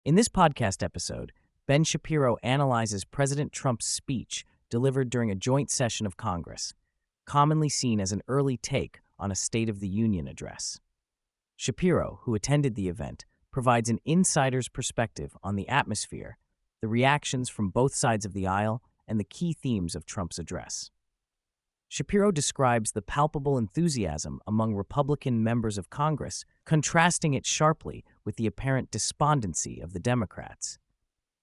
In this podcast episode, Ben Shapiro analyzes President Trump's speech delivered during a joint session of Congress, commonly seen as an early take on a State of the Union address. Shapiro, who attended the event, provides an insider's perspective on the atmosphere, the reactions from both sides of the aisle, and the key themes of Trump's address. Shapiro describes the palpable enthusiasm among Republican members of Congress, contrasting it sharply with the apparent despondency of the Democrats.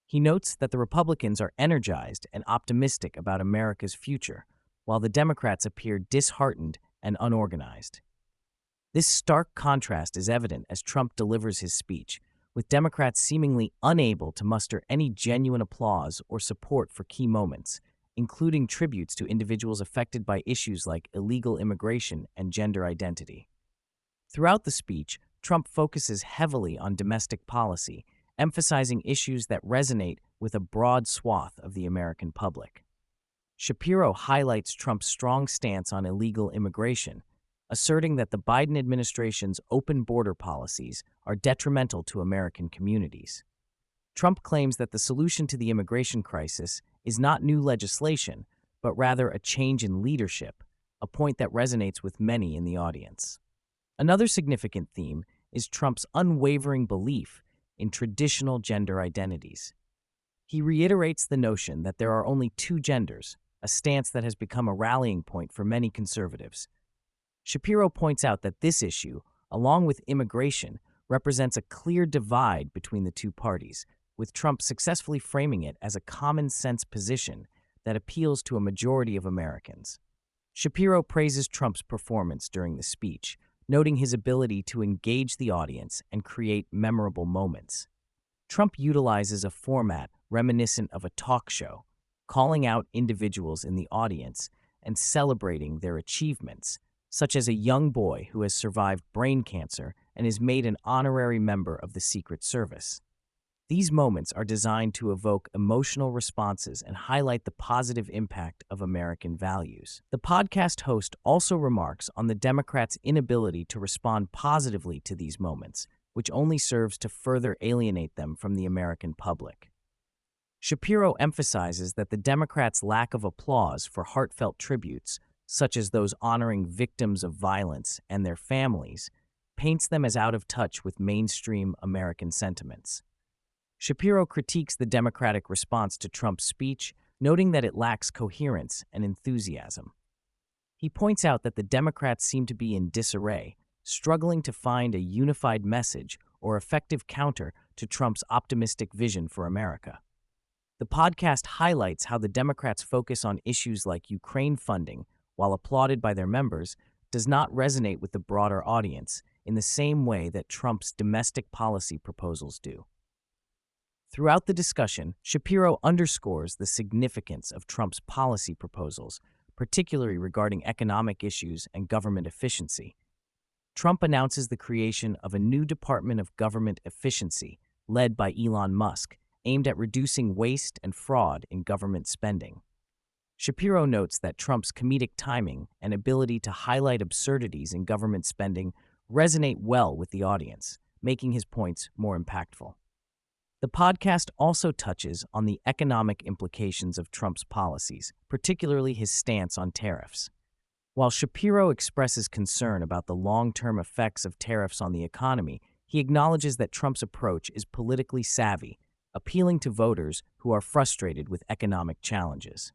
He notes that the Republicans are energized and optimistic about America's future, while the Democrats appear disheartened and unorganized. This stark contrast is evident as Trump delivers his speech, with Democrats seemingly unable to muster any genuine applause or support for key moments, including tributes to individuals affected by issues like illegal immigration and gender identity. Throughout the speech, Trump focuses heavily on domestic policy, emphasizing issues that resonate with a broad swath of the American public. Shapiro highlights Trump's strong stance on illegal immigration, asserting that the Biden administration's open border policies are detrimental to American communities. Trump claims that the solution to the immigration crisis is not new legislation, but rather a change in leadership, a point that resonates with many in the audience. Another significant theme is Trump's unwavering belief in traditional gender identities. He reiterates the notion that there are only two genders, a stance that has become a rallying point for many conservatives. Shapiro points out that this issue, along with immigration, represents a clear divide between the two parties, with Trump successfully framing it as a common-sense position that appeals to a majority of Americans. Shapiro praises Trump's performance during the speech, noting his ability to engage the audience and create memorable moments. Trump utilizes a format reminiscent of a talk show, calling out individuals in the audience and celebrating their achievements, such as a young boy who has survived brain cancer and is made an honorary member of the Secret Service. These moments are designed to evoke emotional responses and highlight the positive impact of American values. The podcast host also remarks on the Democrats' inability to respond positively to these moments, which only serves to further alienate them from the American public. Shapiro emphasizes that the Democrats' lack of applause for heartfelt tributes, such as those honoring victims of violence and their families, paints them as out of touch with mainstream American sentiments. Shapiro critiques the Democratic response to Trump's speech, noting that it lacks coherence and enthusiasm. He points out that the Democrats seem to be in disarray, struggling to find a unified message or effective counter to Trump's optimistic vision for America. The podcast highlights how the Democrats' focus on issues like Ukraine funding, while applauded by their members, does not resonate with the broader audience in the same way that Trump's domestic policy proposals do. Throughout the discussion, Shapiro underscores the significance of Trump's policy proposals, particularly regarding economic issues and government efficiency. Trump announces the creation of a new Department of Government Efficiency, led by Elon Musk, aimed at reducing waste and fraud in government spending. Shapiro notes that Trump's comedic timing and ability to highlight absurdities in government spending resonate well with the audience, making his points more impactful. The podcast also touches on the economic implications of Trump's policies, particularly his stance on tariffs. While Shapiro expresses concern about the long-term effects of tariffs on the economy, he acknowledges that Trump's approach is politically savvy, appealing to voters who are frustrated with economic challenges.